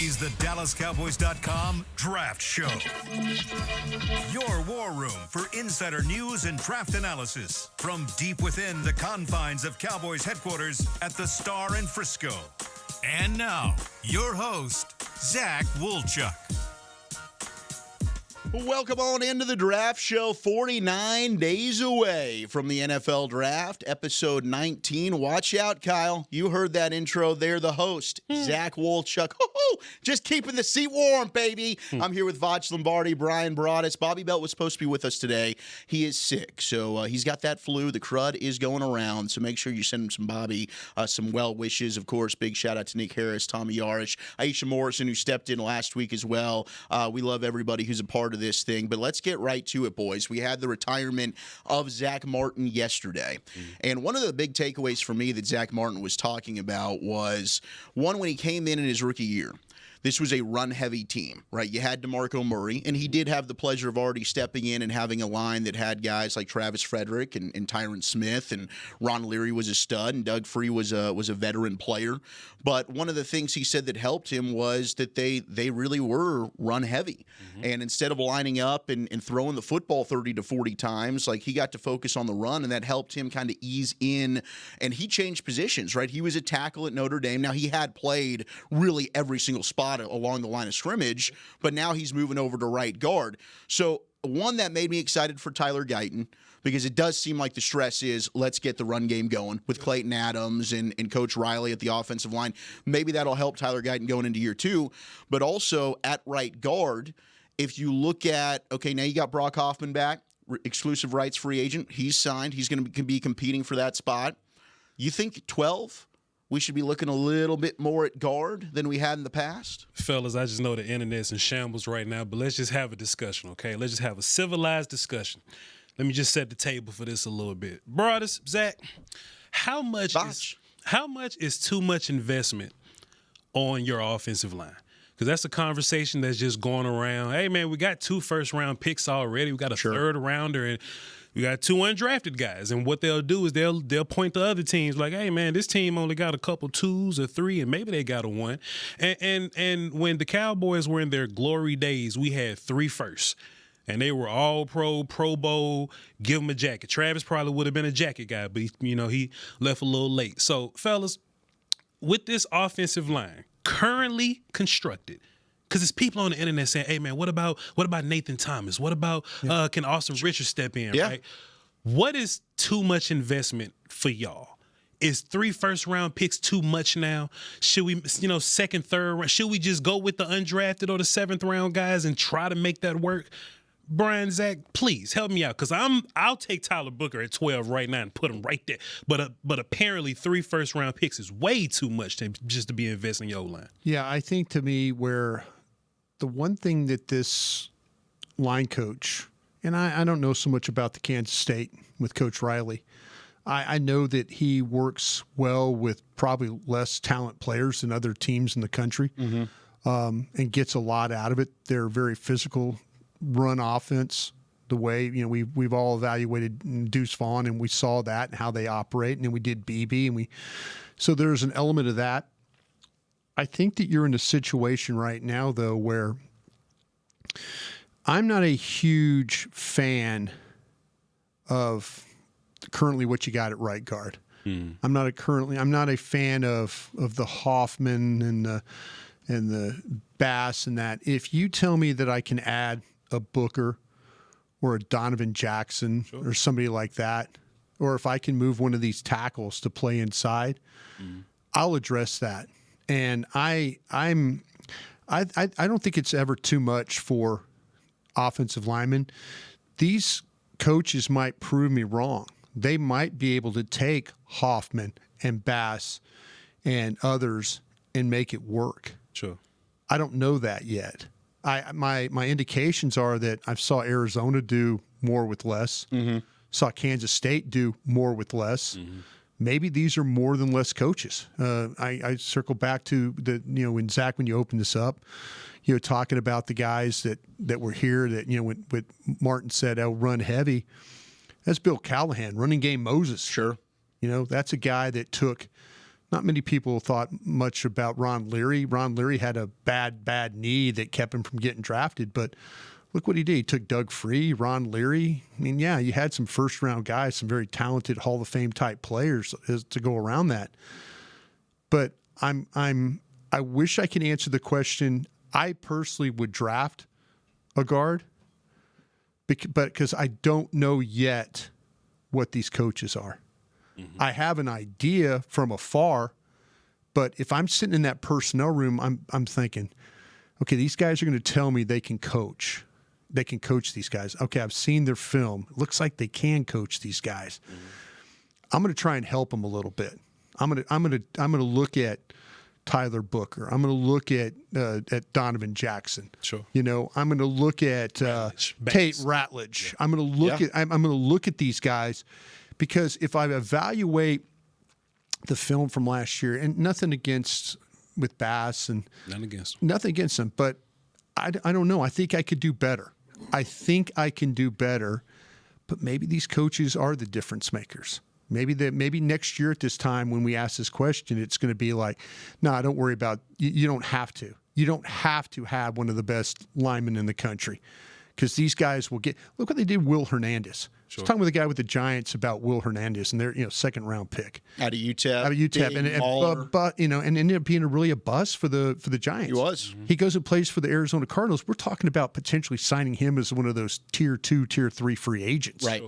is the DallasCowboys.com Draft Show. Your war room for insider news and draft analysis from deep within the confines of Cowboys headquarters at the Star in Frisco. And now, your host, Zack Wolchuk. Welcome on into the Draft Show, 49 days away from the NFL Draft, episode 19. Watch out, Kyle. You heard that intro there. The host, Zack Wolchuk. Just keeping the seat warm, baby. I'm here with Voch Lombardi, BryanBroaddus. Bobby Belt was supposed to be with us today. He is sick, so he's got that flu. The crud is going around, so make sure you send him some Bobby, some well wishes. Of course, big shout out to Nick Harris, Tommy Yarish, Aisha Morrison, who stepped in last week as well. We love everybody who's a part of this thing, but let's get right to it, boys. We had the retirement of Zack Martin yesterday, and one of the big takeaways for me that Zack Martin was talking about was, one, when he came in his rookie year, this was a run-heavy team, right? You had DeMarco Murray, and he did have the pleasure of already stepping in and having a line that had guys like Travis Frederick and Tyron Smith, and Ron Leary was a stud, and Doug Free was a veteran player. But one of the things he said that helped him was that they really were run-heavy. And instead of lining up and throwing the football 30 to 40 times, like, he got to focus on the run, and that helped him kind of ease in. And he changed positions, right? He was a tackle at Notre Dame. Now, he had played really every single spot along the line of scrimmage, but now he's moving over to right guard. So, one, that made me excited for Tyler Guyton, because it does seem like the stress is, let's get the run game going with Clayton Adams and Coach Riley at the offensive line. Maybe that'll help Tyler Guyton going into year two. But also at right guard, if you look at, okay, now you got Brock Hoffman back, exclusive rights free agent. He's signed. He's going to be competing for that spot. You think 12? We should be looking a little bit more at guard than we had in the past? Fellas, I just know the internet's in shambles right now, but let's just have a discussion, okay? Let's just have a civilized discussion. Let me just set the table for this a little bit. Broaddus, Zack, how much is too much investment on your offensive line? Because that's a conversation that's just going around. Hey, man, we got 2 first-round picks already. We got a third rounder, and we got 2 undrafted guys. And what they'll do is they'll point to other teams like, hey, man, this team only got a couple 2s or 3, and maybe they got a 1. And when the Cowboys were in their glory days, we had 3 firsts. And they were all Pro Bowl, give them a jacket. Travis probably would have been a jacket guy, but he left a little late. So, fellas, with this offensive line currently constructed, because there's people on the internet saying, hey, man, what about Nathan Thomas? What about can Austin Richards step in, right? What is too much investment for y'all? Is 3 first-round picks too much now? Should we, second, third round, should we just go with the undrafted or the 7th-round guys and try to make that work? Brian, Zack, please help me out, because I'll take Tyler Booker at 12 right now and put him right there. But apparently 3 first-round picks is way too much just to be investing in your line. Yeah, I think, to me, where the one thing that this line coach, and I don't know so much about the Kansas State with Coach Riley, I know that he works well with probably less talent players than other teams in the country, and gets a lot out of it. They're very physical run offense, the way, we've all evaluated Deuce Vaughn, and we saw that and how they operate, and then we did BB, and so there's an element of that. I think that you're in a situation right now, though, where I'm not a huge fan of currently what you got at right guard. I'm not a fan of the Hoffman and the Bass and that. If you tell me that I can add a Booker or a Donovan Jackson or somebody like that, or if I can move one of these tackles to play inside, I'll address that. And I don't think it's ever too much for offensive linemen. These coaches might prove me wrong. They might be able to take Hoffman and Bass and others and make it work. Sure. I don't know that yet. My indications are that I saw Arizona do more with less. Saw Kansas State do more with less. Maybe these are more than less coaches. I circle back to when Zack, when you opened this up, talking about the guys that were here that, when Martin said, "Oh, run heavy." That's Bill Callahan, running game Moses. Sure. That's a guy that took Not many people thought much about Ron Leary. Ron Leary had a bad knee that kept him from getting drafted, but look what he did. He took Doug Free, Ron Leary. I mean, yeah, you had some first-round guys, some very talented Hall of Fame type players to go around that. But I wish I could answer the question. I personally would draft a guard, but because I don't know yet what these coaches are. Mm-hmm. I have an idea from afar, but if I'm sitting in that personnel room, I'm thinking, okay, these guys are going to tell me they can coach. They can coach these guys. Okay, I've seen their film. It looks like they can coach these guys. Mm-hmm. I'm going to try and help them a little bit. I'm going to look at Tyler Booker. I'm going to look at Donovan Jackson. Sure. You know, I'm going to look at Tate Ratledge. Yeah. I'm going to look at these guys, because if I evaluate the film from last year, and nothing against with Bass and nothing against them, but I don't know. I think I could do better. I think I can do better, but maybe these coaches are the difference makers. Maybe next year at this time when we ask this question, it's going to be like, no, don't worry about you don't have to. You don't have to have one of the best linemen in the country, because these guys will get. Look what they did with Will Hernandez. Sure. I was talking with a guy with the Giants about Will Hernandez and their second round pick out of UTEP, and ended up being really a bust for the Giants. He was. Mm-hmm. He goes and plays for the Arizona Cardinals. We're talking about potentially signing him as one of those tier 2, tier 3 free agents. Right.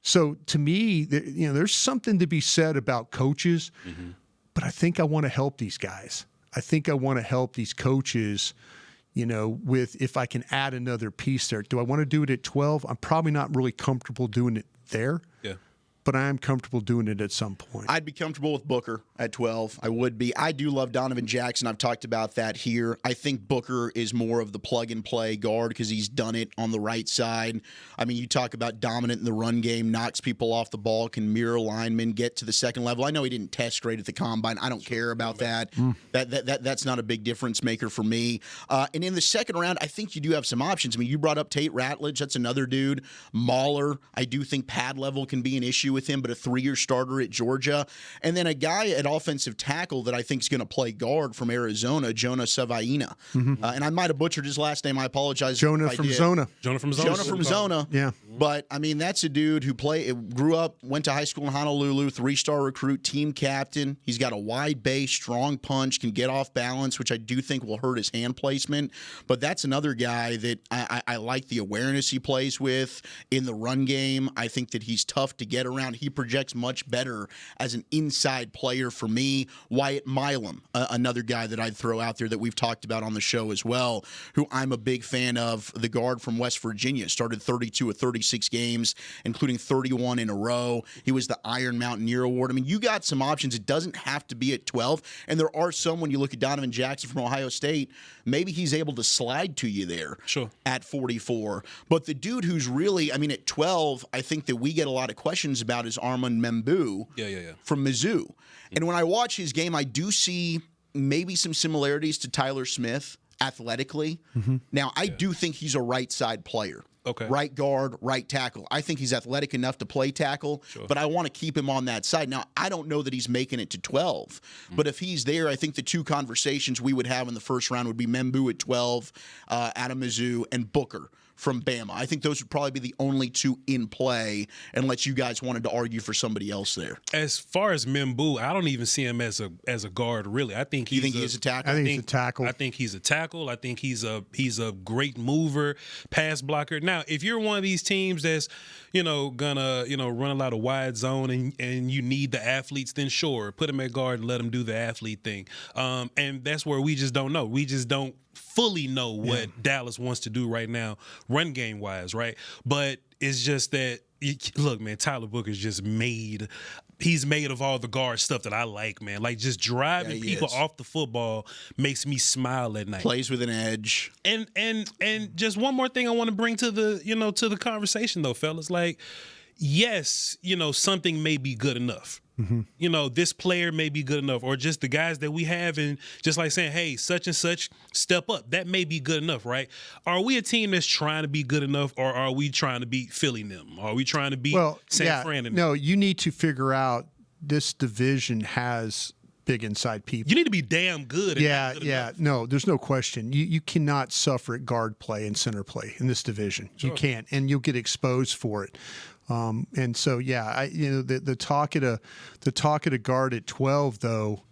So to me, there's something to be said about coaches, mm-hmm. but I think I want to help these guys. I think I want to help these coaches, with if I can add another piece there. Do I want to do it at 12? I'm probably not really comfortable doing it there. Yeah. But I am comfortable doing it at some point. I'd be comfortable with Booker at 12. I would be. I do love Donovan Jackson. I've talked about that here. I think Booker is more of the plug-and-play guard because he's done it on the right side. I mean, you talk about dominant in the run game, knocks people off the ball, can mirror linemen, get to the second level. I know he didn't test great at the combine. I don't care about that. That's not a big difference maker for me. And in the second round, I think you do have some options. I mean, you brought up Tate Ratledge. That's another dude. Mahler, I do think pad level can be an issue with him, but a 3-year starter at Georgia. And then a guy at offensive tackle that I think is going to play guard from Arizona, Jonah Savaina. Mm-hmm. And I might have butchered his last name. I apologize. Jonah from Zona. Jonah from Zona. Yeah. But, I mean, that's a dude who grew up, went to high school in Honolulu, 3-star recruit, team captain. He's got a wide base, strong punch, can get off balance, which I do think will hurt his hand placement. But that's another guy that I like the awareness he plays with in the run game. I think that he's tough to get around. He projects much better as an inside player for me. Wyatt Milam, another guy that I'd throw out there that we've talked about on the show as well, who I'm a big fan of, the guard from West Virginia. Started 32 of 36 games, including 31 in a row. He was the Iron Mountaineer Award. I mean, you got some options. It doesn't have to be at 12. And there are some, when you look at Donovan Jackson from Ohio State, maybe he's able to slide to you there at 44. But the dude who's really, I mean, at 12, I think that we get a lot of questions about is Armand Membu from Mizzou. And when I watch his game, I do see maybe some similarities to Tyler Smith athletically. Mm-hmm. Now, I do think he's a right side player. Okay. Right guard, right tackle. I think he's athletic enough to play tackle, but I want to keep him on that side. Now, I don't know that he's making it to 12, but if he's there, I think the two conversations we would have in the first round would be Membu at 12 out of Mizzou and Booker from Bama. I think those would probably be the only two in play, unless you guys wanted to argue for somebody else there. As far as Membu, I don't even see him as a guard, really. I think he's he's a tackle. I think he's a tackle. I think he's a tackle. I think he's a great mover, pass blocker. Now, if you're one of these teams that's gonna run a lot of wide zone and you need the athletes, then sure, put him at guard and let him do the athlete thing. And that's where we just don't know. We just don't fully know what Dallas wants to do right now, run game wise, right? But it's just that, look, man, Tyler Booker's just he's made of all the guard stuff that I like, man. Like, just driving people off the football makes me smile at night. Plays with an edge. And just one more thing I want to bring to the conversation though, fellas. Like, yes, something may be good enough. Mm-hmm. This player may be good enough, or just the guys that we have, and just like saying, hey, such and such, step up. That may be good enough, right? Are we a team that's trying to be good enough, or are we trying to beat Philly them? Are we trying to beat San Fran? No, you need to figure out this division has big inside people. You need to be damn good. Yeah. No, there's no question. You cannot suffer at guard play and center play in this division. Sure. You can't, and you'll get exposed for it. And so, the talk at a guard at 12, though,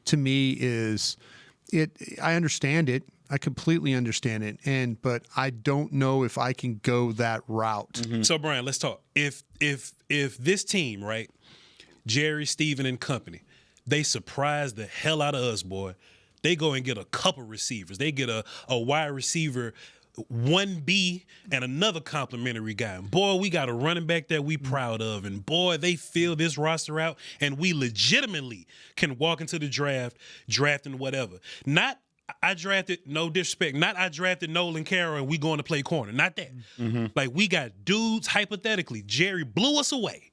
to me is it. I understand it. I completely understand it, but I don't know if I can go that route. Mm-hmm. So, Brian, let's talk. If this team, right, Jerry, Steven, and company, they surprise the hell out of us, boy. They go and get a couple receivers. They get a wide receiver 1B and another complimentary guy. And boy, we got a running back that we proud of. And boy, they fill this roster out, and we legitimately can walk into the draft, drafting whatever. Not I drafted, no disrespect, not I drafted Nolan Carroll and we going to play corner. Not that. Mm-hmm. Like, we got dudes, hypothetically, Jerry blew us away.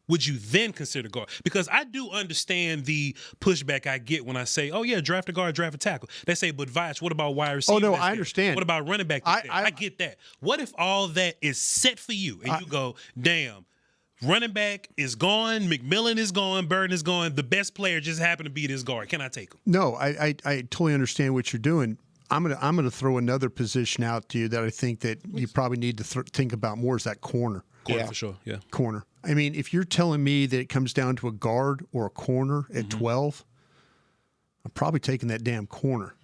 Would you then consider guard? Because I do understand the pushback I get when I say, oh, yeah, draft a guard, draft a tackle. They say, but Voch, what about wide receiver? Oh, no, I understand. What about running back? I get that. What if all that is set for you and you go, damn, running back is gone, McMillan is gone, Burton is gone, the best player just happened to be this guard. Can I take him? No, I totally understand what you're doing. I'm gonna throw another position out to you that I think that you probably need to think about more, is that corner. Corner, for sure, yeah. Corner. I mean, if you're telling me that it comes down to a guard or a corner at 12, I'm probably taking that damn corner.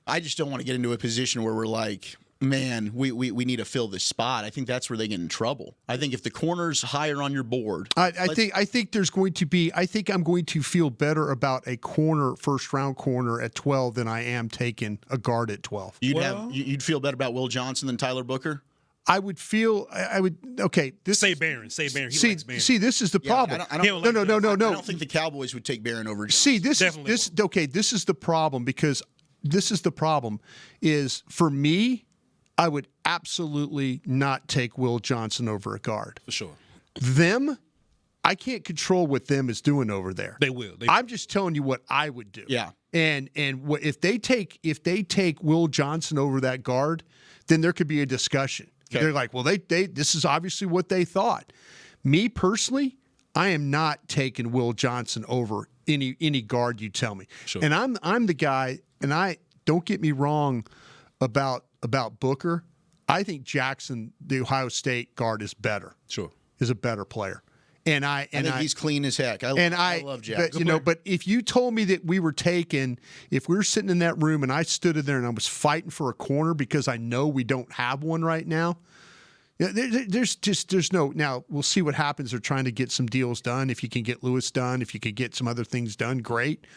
I just don't want to get into a position where we're like, man, we need to fill this spot. I think that's where they get in trouble. I think if the corner's higher on your board, I think there's going to be. I think I'm going to feel better about a corner, first round corner at 12 than I am taking a guard at 12. You'd feel better about Will Johnson than Tyler Booker. I would feel. I would. Okay. Say Barron. Say Barron. See, this is the problem. I don't think the Cowboys would take Barron over Johnson. See, this is the problem, because this is the problem. Is for me, I would absolutely not take Will Johnson over a guard. For sure. I can't control what them is doing over there. They will. I'm just telling you what I would do. Yeah. And if they take Will Johnson over that guard, then there could be a discussion. Okay. They're like, well, this is obviously what they thought. Me personally, I am not taking Will Johnson over any guard you tell me. Sure. And I'm the guy, and I don't get me wrong about Booker. I think Jackson, the Ohio State guard, is better. Sure. Is a better player. And I think he's clean as heck. I love Jackson. But if you told me that if we were sitting in that room and I stood in there and I was fighting for a corner because I know we don't have one right now, there's no. Now we'll see what happens. They're trying to get some deals done. If you can get Lewis done, if you could get some other things done, great.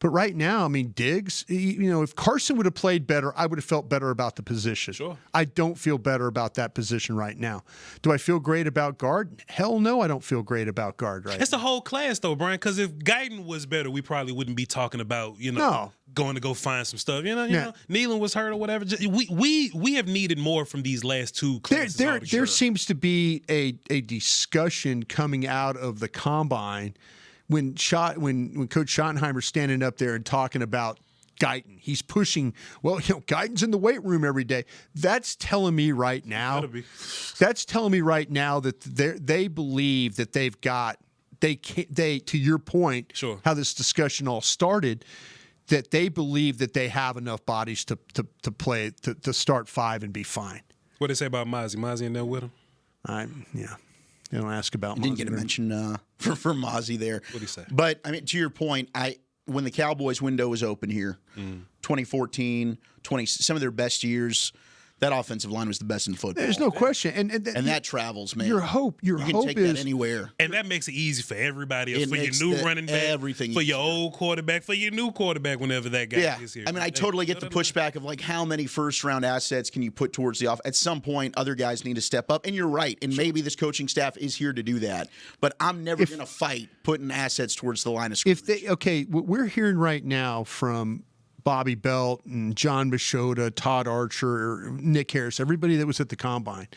But right now, I mean, Diggs, if Carson would have played better, I would have felt better about the position. Sure. I don't feel better about that position right now. Do I feel great about guard? Hell no, I don't feel great about guard right now. It's the whole class, though, Brian, because if Guyton was better, we probably wouldn't be talking about, going to go find some stuff. Nealon was hurt or whatever. We have needed more from these last two classes. There seems to be a discussion coming out of the combine when Coach Schottenheimer's standing up there and talking about Guyton. He's pushing, Guyton's in the weight room every day. That's telling me right now. That's telling me right now that they believe that they've got they to your point, sure, how this discussion all started, that they believe that they have enough bodies to play to start five and be fine. What they say about Mozzie? Mozzie in there with him? Yeah. You don't ask about Mozzie. Didn't get a mention for Mozzie there. What did he say? But, I mean, to your point, when the Cowboys window was open here, 2014, some of their best years, that offensive line was the best in football. There's no question. And that travels, man. Your hope you can take is that anywhere. And that makes it easy for everybody else, for your new running back, everything for your old quarterback, for your new quarterback whenever that guy is here. I mean, I totally get the pushback of like how many first-round assets can you put towards the off. At some point, other guys need to step up, and you're right. And maybe this coaching staff is here to do that. But I'm never going to fight putting assets towards the line of scrimmage. What we're hearing right now from Bobby Belt and John Machota, Todd Archer, Nick Harris, everybody that was at the combine,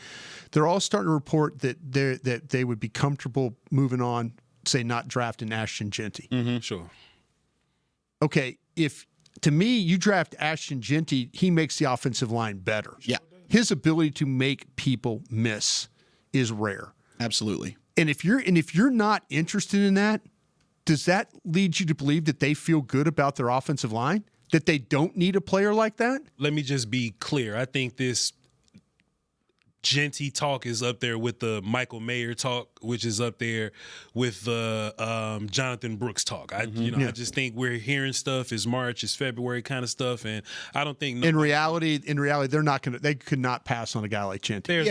they're all starting to report that they would be comfortable moving on, say not drafting Ashton Jeanty. Mm-hmm. Sure. Okay, if to me you draft Ashton Jeanty, he makes the offensive line better. Yeah. His ability to make people miss is rare. Absolutely. And if you're not interested in that, does that lead you to believe that they feel good about their offensive line? That they don't need a player like that? Let me just be clear. I think this Genty talk is up there with the Michael Mayer talk, which is up there with the Jonathan Brooks talk. I just think we're hearing stuff. It's March, it's February kind of stuff, and I don't think in reality, they're not going to. They could not pass on a guy like Genty. There's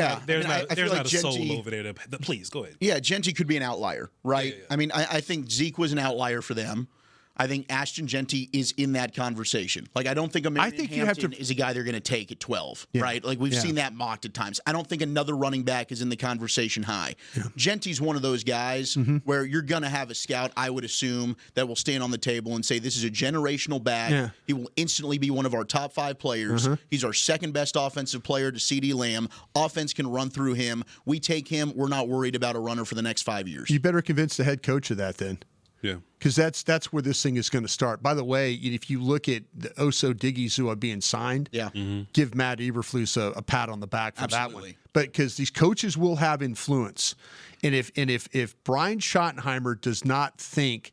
not a Genty, soul over there. Please go ahead. Yeah, Genty could be an outlier, right? Yeah. I mean, I think Zeke was an outlier for them. I think Ashton Genty is in that conversation. Like, I don't think Hampton is a guy they're going to take at 12, right? Like, we've seen that mocked at times. I don't think another running back is in the conversation high. Yeah. Genty's one of those guys where you're going to have a scout, I would assume, that will stand on the table and say, this is a generational back. Yeah. He will instantly be one of our top 5 players. He's our second best offensive player to CeeDee Lamb. Offense can run through him. We take him. We're not worried about a runner for the next 5 years. You better convince the head coach of that then. Yeah, because that's where this thing is going to start. By the way, if you look at the Oso Digizua being signed, give Matt Eberflus a pat on the back for that one. But because these coaches will have influence, and if Brian Schottenheimer does not think,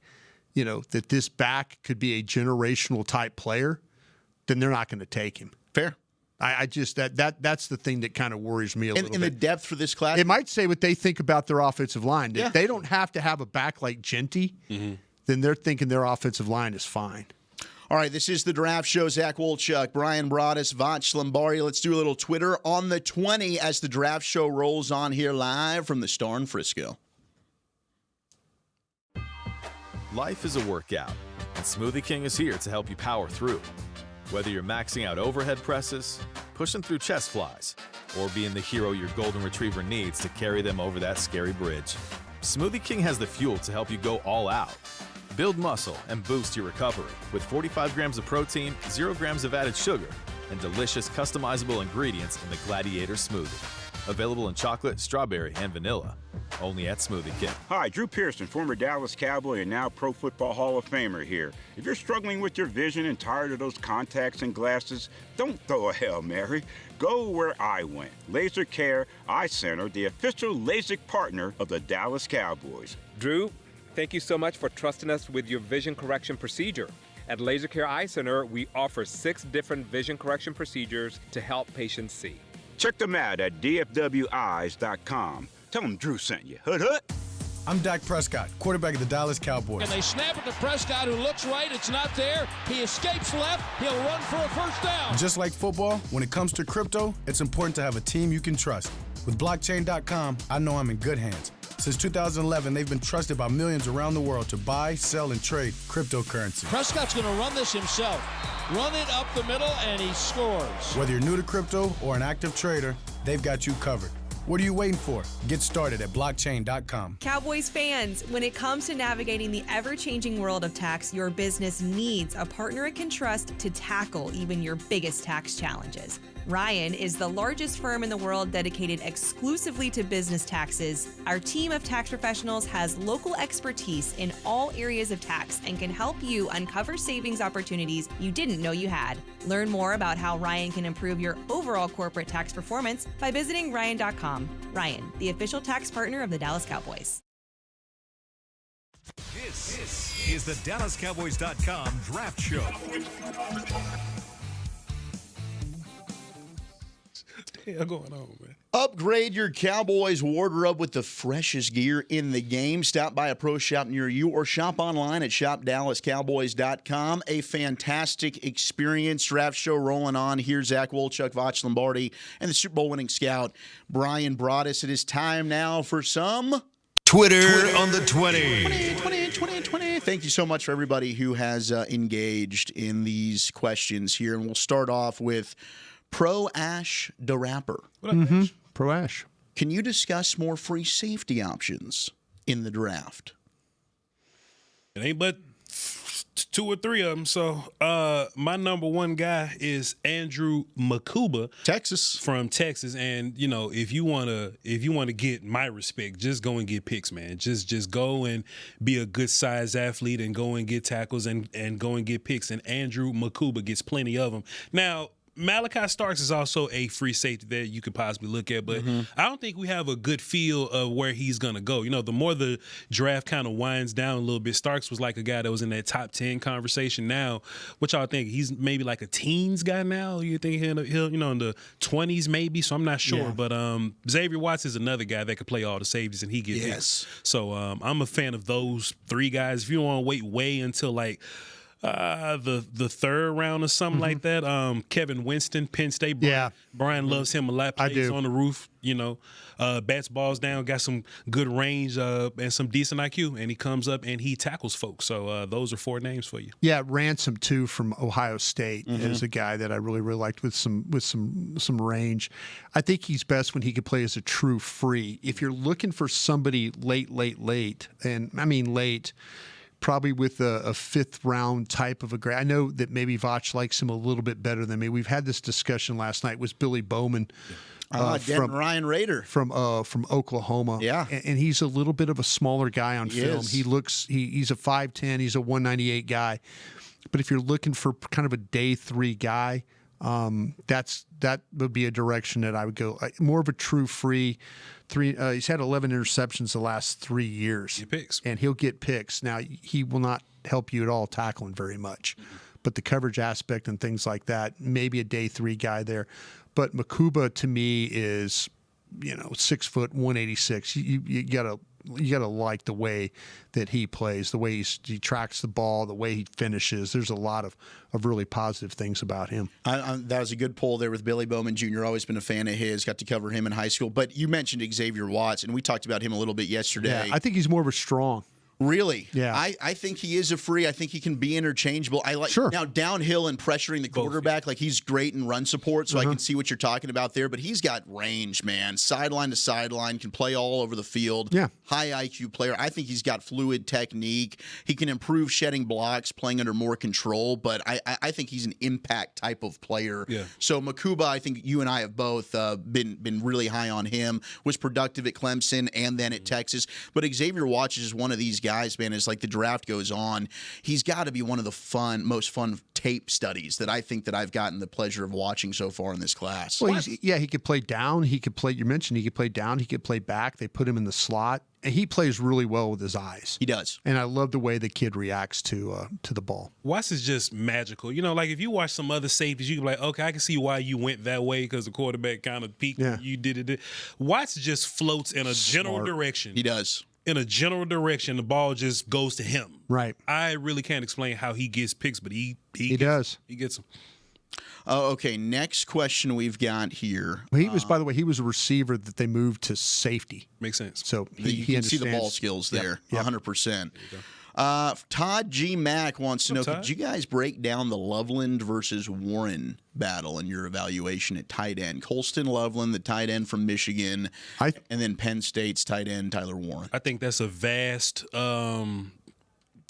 that this back could be a generational type player, then they're not going to take him. Fair. I just that's the thing that kind of worries me a little bit. And the depth for this class, it might say what they think about their offensive line. If they don't have to have a back like Genty, then they're thinking their offensive line is fine. All right, this is the Draft Show. Zack Wolchuk, BryanBroaddus, Voch Lombardi. Let's do a little Twitter on the 20 as the Draft Show rolls on here live from the Star in Frisco. Life is a workout, and Smoothie King is here to help you power through. Whether you're maxing out overhead presses, pushing through chest flies, or being the hero your golden retriever needs to carry them over that scary bridge, Smoothie King has the fuel to help you go all out. Build muscle and boost your recovery with 45 grams of protein, 0 grams of added sugar, and delicious customizable ingredients in the Gladiator Smoothie. Available in chocolate, strawberry, and vanilla. Only at Smoothie King. Hi, Drew Pearson, former Dallas Cowboy and now Pro Football Hall of Famer here. If you're struggling with your vision and tired of those contacts and glasses, don't throw a Hail Mary. Go where I went. Laser Care Eye Center, the official LASIK partner of the Dallas Cowboys. Drew, thank you so much for trusting us with your vision correction procedure. At Laser Care Eye Center, we offer 6 different vision correction procedures to help patients see. Check them out at dfweyes.com. Tell them Drew sent you. Hood, hood. I'm Dak Prescott, quarterback of the Dallas Cowboys. And they snap it to Prescott, who looks right. It's not there. He escapes left. He'll run for a first down. Just like football, when it comes to crypto, it's important to have a team you can trust. With blockchain.com, I know I'm in good hands. Since 2011, they've been trusted by millions around the world to buy, sell, and trade cryptocurrency. Prescott's going to run this himself. Run it up the middle, and he scores. Whether you're new to crypto or an active trader, they've got you covered. What are you waiting for? Get started at blockchain.com. Cowboys fans, when it comes to navigating the ever-changing world of tax, your business needs a partner it can trust to tackle even your biggest tax challenges. Ryan is the largest firm in the world dedicated exclusively to business taxes. Our team of tax professionals has local expertise in all areas of tax and can help you uncover savings opportunities you didn't know you had. Learn more about how Ryan can improve your overall corporate tax performance by visiting Ryan.com. Ryan, the official tax partner of the Dallas Cowboys. This is the DallasCowboys.com Draft Show. Hell going on, man? Upgrade your Cowboys wardrobe with the freshest gear in the game. Stop by a pro shop near you or shop online at shopdallascowboys.com. A fantastic experience. Draft Show rolling on. Here's Zack Wolchuk, Voch Lombardi, and the Super Bowl winning scout, BryanBroaddus. It is time now for some Twitter on the 20. 20. Thank you so much for everybody who has engaged in these questions here. And we'll start off with Pro Ash the Rapper. Pro Ash. Can you discuss more free safety options in the draft? It ain't but 2 or 3 of them. So my number 1 guy is Andrew Makuba, from Texas. And if you wanna get my respect, just go and get picks, man. Just go and be a good size athlete and go and get tackles and go and get picks. And Andrew Makuba gets plenty of them. Now, Malachi Starks is also a free safety that you could possibly look at, but I don't think we have a good feel of where he's going to go. You know, the more the draft kind of winds down a little bit, Starks was like a guy that was in that top 10 conversation now. What y'all think? He's maybe like a teens guy now? You think he'll you know, in the 20s maybe? So I'm not sure. Yeah. But Xavier Watts is another guy that could play all the safeties, and he gets hits. So I'm a fan of those three guys. If you don't want to wait way until like the third round or something like that. Kevin Winston, Penn State. Brian loves him a lot. Plays on the roof, you know. Bats balls down, got some good range and some decent IQ, and he comes up and he tackles folks. So those are four names for you. Yeah, Ransom too from Ohio State is a guy that I really liked with some range. I think he's best when he can play as a true free. If you're looking for somebody late, and I mean late, probably with a fifth round type of a grade. I know that maybe Voch likes him a little bit better than me. We've had this discussion last night. Was Billy Bowman from Ryan Rader from Oklahoma? Yeah, and he's a little bit of a smaller guy on film. Is. He looks he's a 5'10", he's a 198 guy. But if you're looking for kind of a day 3 guy, that would be a direction that I would go. More of a true free. He's had 11 interceptions the last 3 years. He picks. And he'll get picks. Now, he will not help you at all tackling very much. But the coverage aspect and things like that, maybe a day 3 guy there. But Makuba, to me, is, 6 foot, 186. You gotta like the way that he plays, the way he tracks the ball, the way he finishes. There's a lot of really positive things about him. That was a good poll there with Billy Bowman Jr. Always been a fan of his. Got to cover him in high school. But you mentioned Xavier Watts, and we talked about him a little bit yesterday. Yeah, I think he's more of a strong. Really? Yeah. I think he is a free. I think he can be interchangeable. I like Sure. Now downhill and pressuring the quarterback, like he's great in run support, so I can see what you're talking about there. But he's got range, man. Sideline to sideline, can play all over the field. Yeah. High IQ player. I think he's got fluid technique. He can improve shedding blocks, playing under more control. But I think he's an impact type of player. Yeah. So Makuba, I think you and I have both been really high on him. Was productive at Clemson and then at Texas. But Xavier Watts is one of these guys, man. As like the draft goes on, he's got to be one of the most fun tape studies that I think that I've gotten the pleasure of watching so far in this class. Well, he could play down. He could play. You mentioned he could play down. He could play back. They put him in the slot, and he plays really well with his eyes. He does, and I love the way the kid reacts to the ball. Watts is just magical. Like if you watch some other safeties, you can be like, okay, I can see why you went that way because the quarterback kind of peeked. Yeah. You did it. Watts just floats in a general direction. He does. In a general direction, the ball just goes to him. Right. I really can't explain how he gets picks, but he does. He gets them. Okay, next question we've got here. Well, he was, by the way, he was a receiver that they moved to safety. Makes sense. So you can see the ball skills there, 100%. Todd G. Mack wants to know, could you guys break down the Loveland versus Warren battle in your evaluation at tight end? Colston Loveland, the tight end from Michigan, and then Penn State's tight end, Tyler Warren. I think that's a vast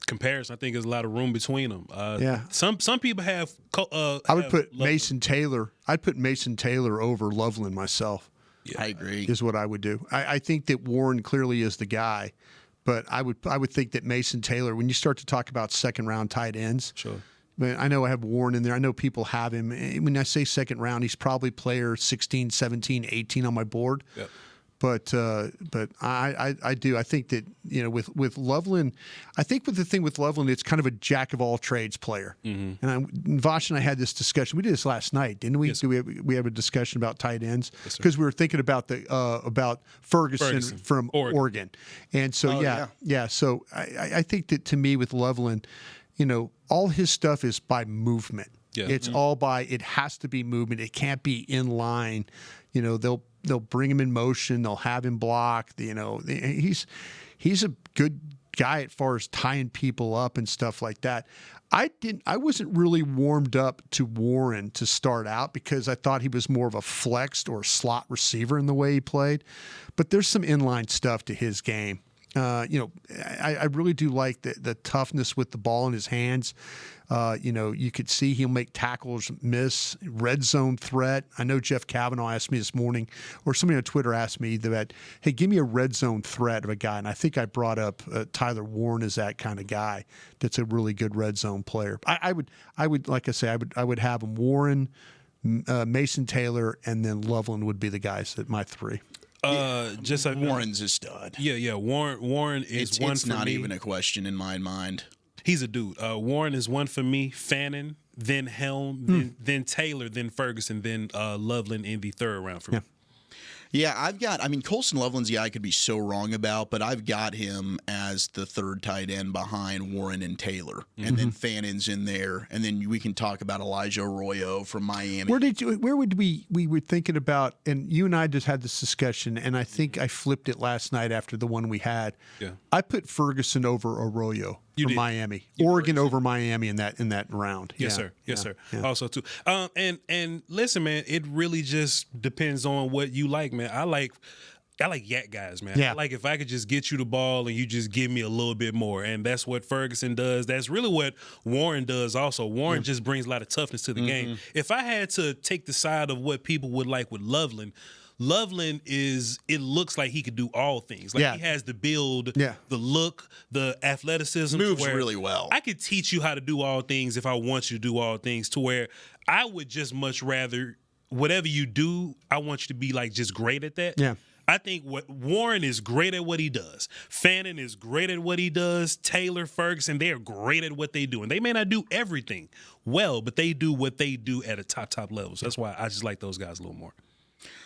comparison. I think there's a lot of room between them. Some people have. I would put Loveland. Mason Taylor. I'd put Mason Taylor over Loveland myself. Yeah, I agree. Is what I would do. I think that Warren clearly is the guy. But I would think that Mason Taylor, when you start to talk about second round tight ends, sure. I know I have Warren in there. I know people have him. When I say second round, he's probably player 16, 17, 18 on my board. Yep. But I do. I think that with Loveland, I think with the thing with Loveland, it's kind of a jack of all trades player. Mm-hmm. And Voch and I had this discussion. We did this last night, didn't we? Yes. We have a discussion about tight ends because we were thinking about about Ferguson from Oregon. And so yeah. So I think that to me with Loveland, all his stuff is by movement. Yeah. It's all by. It has to be movement. It can't be in line. They'll bring him in motion. They'll have him block. He's a good guy as far as tying people up and stuff like that. I wasn't really warmed up to Warren to start out because I thought he was more of a flexed or slot receiver in the way he played. But there's some inline stuff to his game. I really do like the toughness with the ball in his hands. You could see he'll make tackles miss, red zone threat. I know Jeff Kavanaugh asked me this morning, or somebody on Twitter asked me that, hey, give me a red zone threat of a guy. And I think I brought up Tyler Warren as that kind of guy that's a really good red zone player. I would like I say, I would have him Warren, Mason Taylor, and then Loveland would be the guys that my three. Just like Warren's a stud. Yeah. Warren is one It's for not me. even a question in my mind. He's a dude. Warren is one for me. Fannin, then Helm, then Taylor, then Ferguson, then Loveland in the third round for me. Yeah, Colson Loveland's the guy I could be so wrong about, but I've got him as the third tight end behind Warren and Taylor. And then Fannin's in there. And then we can talk about Elijah Arroyo from Miami. Where would we were thinking about, and you and I just had this discussion, and I think I flipped it last night after the one we had. Yeah. I put Ferguson over Arroyo from Miami. Oregon over Miami in that round. Yes, sir. Yes, sir. Yeah. Also too. And listen, man, it really just depends on what you like, man. I like yak guys, man. Yeah. I like if I could just get you the ball and you just give me a little bit more. And that's what Ferguson does. That's really what Warren does also. Warren just brings a lot of toughness to the game. If I had to take the side of what people would like with Loveland it looks like he could do all things. Like he has the build, the look, the athleticism. Moves really well. I could teach you how to do all things if I want you to do all things, to where I would just much rather whatever you do, I want you to be like just great at that. Yeah. I think Warren is great at what he does. Fannin is great at what he does. Taylor, Ferguson, they are great at what they do. And they may not do everything well, but they do what they do at a top level. So that's why I just like those guys a little more.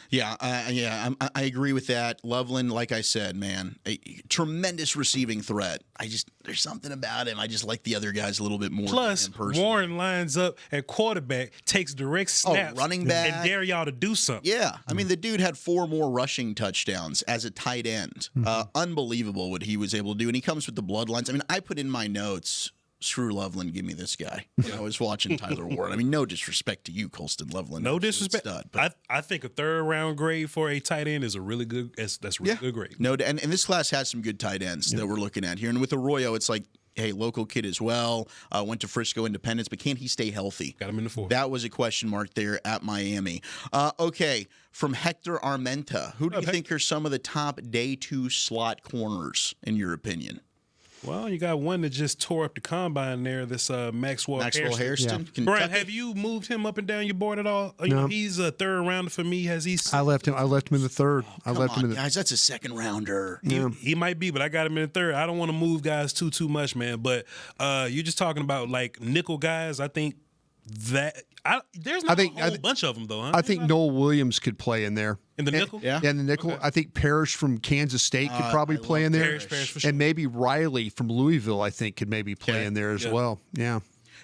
Yeah, I agree with that. Loveland, like I said, man, a tremendous receiving threat. There's something about him. I just like the other guys a little bit more. Plus, Warren lines up at quarterback, takes direct snaps, running back, and dare y'all to do something. Yeah, I mean, the dude had 4 more rushing touchdowns as a tight end. Unbelievable what he was able to do, and he comes with the bloodlines. I mean, I put in my notes, screw Loveland, give me this guy. I was watching Tyler Warren. I mean, no disrespect to you, Colston Loveland. No disrespect. Stud, but I think a third round grade for a tight end is a really good. That's really good grade. No, and this class has some good tight ends that we're looking at here. And with Arroyo, it's like, hey, local kid as well. Went to Frisco Independence, but can he stay healthy? Got him in the fourth. That was a question mark there at Miami. Okay, from Hector Armenta, who do you think are some of the top day 2 slot corners in your opinion? Well, you got one that just tore up the combine there. This Maxwell Hairston. Yeah. Brian, have you moved him up and down your board at all? No. He's a third rounder for me. Has he? I left him in the third. Guys, that's a second rounder. He might be, but I got him in the third. I don't want to move guys too much, man. But you're just talking about like nickel guys. I think that there's not a whole bunch of them though. Huh? I think Noel Williams could play in there. In the nickel? Yeah, in the nickel. Okay. I think Parrish from Kansas State could probably play in there. Parrish for sure. And maybe Riley from Louisville, I think, could maybe play in there as well. Yeah.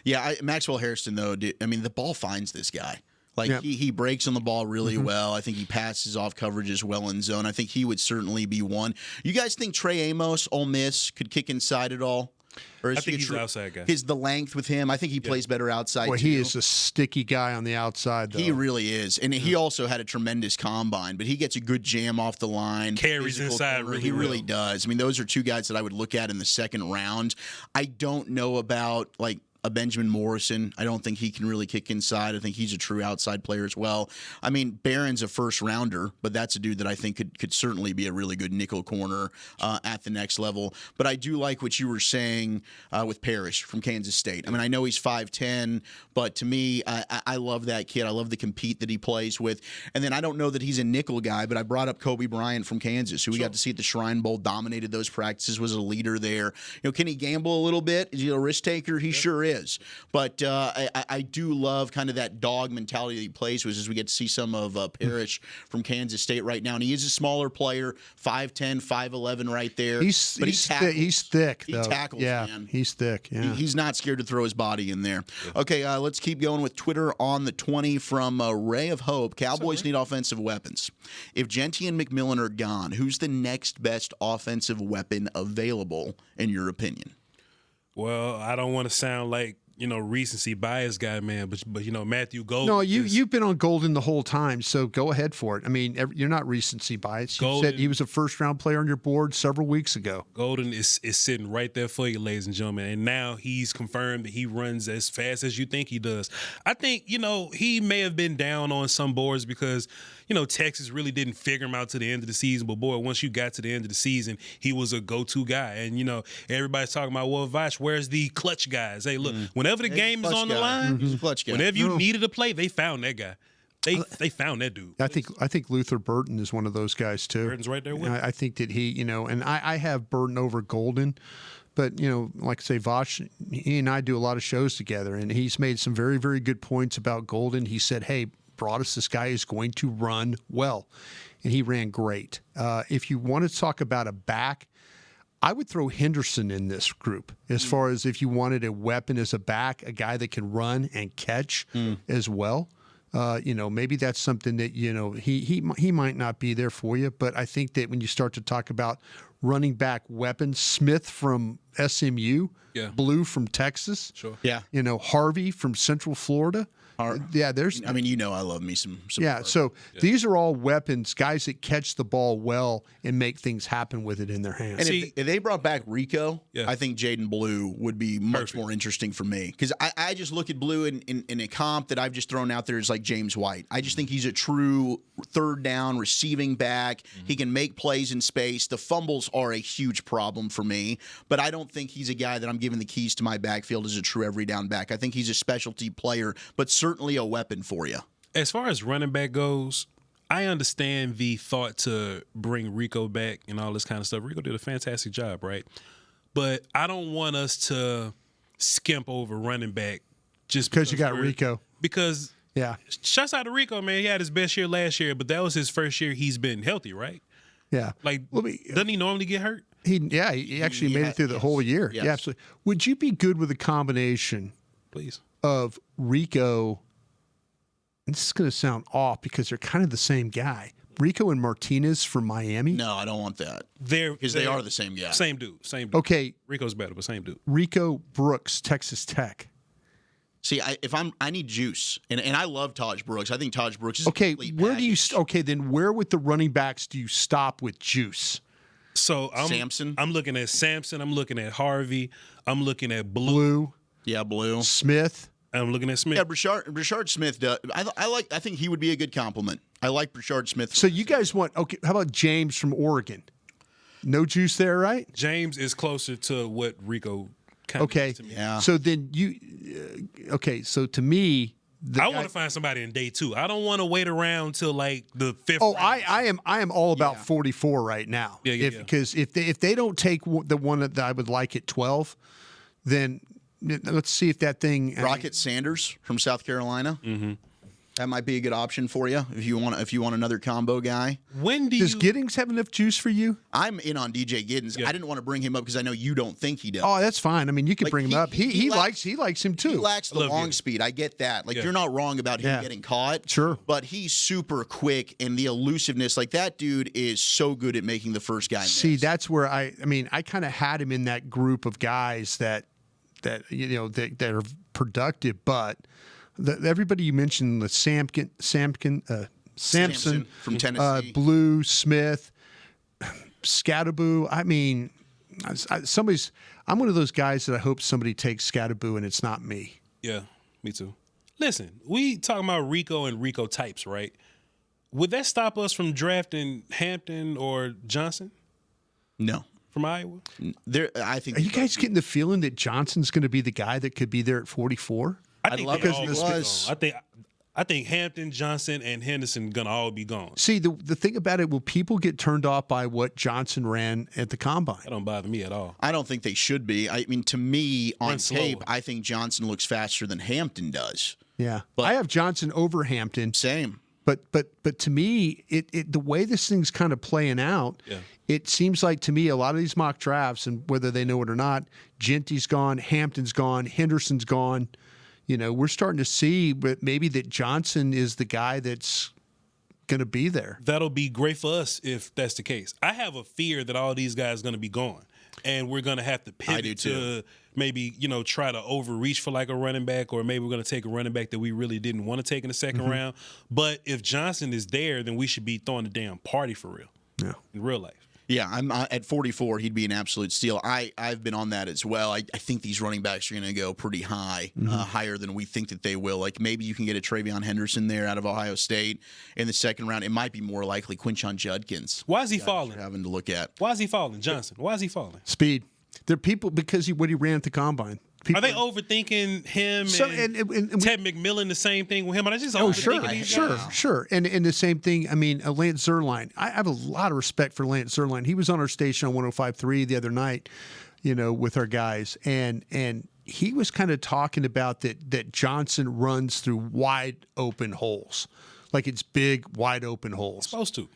Yeah, Maxwell Hairston, though, the ball finds this guy. Like, he breaks on the ball really well. I think he passes off coverages well in zone. I think he would certainly be one. You guys think Trey Amos, Ole Miss, could kick inside at all? Or I think he's an outside guy. The length with him, I think he plays better outside. Boy, he is a sticky guy on the outside, though. He really is. And he also had a tremendous combine, but he gets a good jam off the line. Carries inside really He really does. I mean, those are 2 guys that I would look at in the second round. I don't know about, like, a Benjamin Morrison. I don't think he can really kick inside. I think he's a true outside player as well. I mean, Barron's a first rounder, but that's a dude that I think could certainly be a really good nickel corner at the next level. But I do like what you were saying with Parrish from Kansas State. I mean, I know he's 5'10", but to me, I love that kid. I love the compete that he plays with. And then I don't know that he's a nickel guy, but I brought up Kobe Bryant from Kansas, who we got to see at the Shrine Bowl, dominated those practices, was a leader there. Can he gamble a little bit? Is he a risk taker? He sure is. But I do love kind of that dog mentality that he plays with as we get to see some of Parrish from Kansas State right now. And he is a smaller player, 5'10", 5'11", right there. He's thick, though. He tackles, man. He's thick, yeah. He's not scared to throw his body in there. Okay, let's keep going with Twitter on the 20 from Ray of Hope. Cowboys need offensive weapons. If Genty and McMillan are gone, who's the next best offensive weapon available, in your opinion? Well, I don't want to sound like, recency bias guy, man, but Matthew Golden. No, you've been on Golden the whole time, so go ahead for it. I mean, you're not recency bias. You said he was a first-round player on your board several weeks ago. Golden is sitting right there for you, ladies and gentlemen, and now he's confirmed that he runs as fast as you think he does. I think, he may have been down on some boards because, Texas really didn't figure him out to the end of the season. But, boy, once you got to the end of the season, he was a go-to guy. And, everybody's talking about, well, Voch, where's the clutch guys? Hey, look, whenever the game is on the line, He's a clutch guy. whenever you needed a play, they found that guy. They found that dude. I think Luther Burton is one of those guys, too. Burton's right there with him. I think that he, and I have Burton over Golden. But, like I say, Voch, he and I do a lot of shows together, and he's made some very, very good points about Golden. He said, hey, Broaddus, this guy is going to run well. And he ran great. If you want to talk about a back, I would throw Henderson in this group as far as if you wanted a weapon as a back, a guy that can run and catch as well. Maybe that's something that, he might not be there for you. But I think that when you start to talk about running back weapons, Smith from SMU, Blue from Texas, sure, Harvey from Central Florida. There's. I love me some. These are all weapons, guys that catch the ball well and make things happen with it in their hands. And if they brought back Rico, I think Jaden Blue would be much more interesting for me because I just look at Blue in a comp that I've just thrown out there is like James White. I just think he's a true third down receiving back. He can make plays in space. The fumbles are a huge problem for me, but I don't think he's a guy that I'm giving the keys to my backfield as a true every down back. I think he's a specialty player, but certainly a weapon for you. As far as running back goes, I understand the thought to bring Rico back and all this kind of stuff. Rico did a fantastic job, right? But I don't want us to skimp over running back just because you got Rico. Because shouts out to Rico, man. He had his best year last year, but that was his first year he's been healthy, right? Yeah. Doesn't he normally get hurt? He actually made it through the whole year. Yes. Yeah, absolutely. Would you be good with a combination, please, of Rico? And this is going to sound off because they're kind of the same guy. Rico and Martinez from Miami. No, I don't want that. Because they are the same guy. Same dude. Okay. Rico's better, but same dude. Rico Brooks, Texas Tech. See, I need juice, and I love Taj Brooks. I think Taj Brooks is okay. A complete Where do you? package. Okay, then where with the running backs do you stop with juice? So Sampson. I'm looking at Sampson. I'm looking at Harvey. I'm looking at Blue. Yeah, Blue. Smith. I'm looking at Smith. Yeah, Brashard Smith does. I think he would be a good compliment. I like Brashard Smith. So you guys want? Okay, how about James from Oregon? No juice there, right? James is closer to what Rico kind of is to me. Yeah. So then so to me, I want to find somebody in day 2. I don't want to wait around till like the 5th. Oh, round. I am all about 44 right now. Because if they don't take the one that I would like at 12, then let's see if that thing. Rocket Sanders from South Carolina. Mm-hmm. That might be a good option for you if you want another combo guy. Does Giddings have enough juice for you? I'm in on DJ Giddens. Yeah. I didn't want to bring him up because I know you don't think he does. Oh, that's fine. I mean, you can bring him up. He likes him too. He lacks the long speed. I get that. You're not wrong about him getting caught. Sure. But he's super quick and the elusiveness. That dude is so good at making the first guy miss. See, that's where I kind of had him in that group of guys that are productive, but. Everybody you mentioned, the Sampson from Tennessee, Blue, Smith, Scattaboo. I mean, I'm one of those guys that I hope somebody takes Scattaboo and it's not me. Yeah, me too. Listen, we talking about Rico and Rico types, right? Would that stop us from drafting Hampton or Johnson? No. From Iowa? I think. Are you guys getting the feeling that Johnson's going to be the guy that could be there at 44? I'd love it if he was. I think Hampton, Johnson, and Henderson gonna all be gone. See, the thing about it, will people get turned off by what Johnson ran at the combine? That don't bother me at all. I don't think they should be. I mean, to me, on tape, slower. I think Johnson looks faster than Hampton does. Yeah, but I have Johnson over Hampton. Same. But to me, it the way this thing's kind of playing out, it seems like to me a lot of these mock drafts, and whether they know it or not, Genty's gone, Hampton's gone, Henderson's gone. We're starting to see maybe that Johnson is the guy that's going to be there. That'll be great for us if that's the case. I have a fear that all these guys are going to be gone, and we're going to have to pivot to maybe, try to overreach for like a running back, or maybe we're going to take a running back that we really didn't want to take in the second round. But if Johnson is there, then we should be throwing a damn party for real. Yeah. In real life. Yeah, I'm at 44. He'd be an absolute steal. I've been on that as well. I think these running backs are going to go pretty high, higher than we think that they will. Like maybe you can get a Travion Henderson there out of Ohio State in the second round. It might be more likely Quinshon Judkins. Why is he falling? Having to look at. Why is he falling, Johnson? Why is he falling? Speed. There are people because what he ran at the combine. People, are they overthinking him and Ted McMillan the same thing with him? Are they just overthinking these guys? Sure. And the same thing, I mean, Lance Zierlein. I have a lot of respect for Lance Zierlein. He was on our station on 105.3 the other night, with our guys. And he was kind of talking about that Johnson runs through wide open holes. Like it's big, wide open holes. It's supposed to.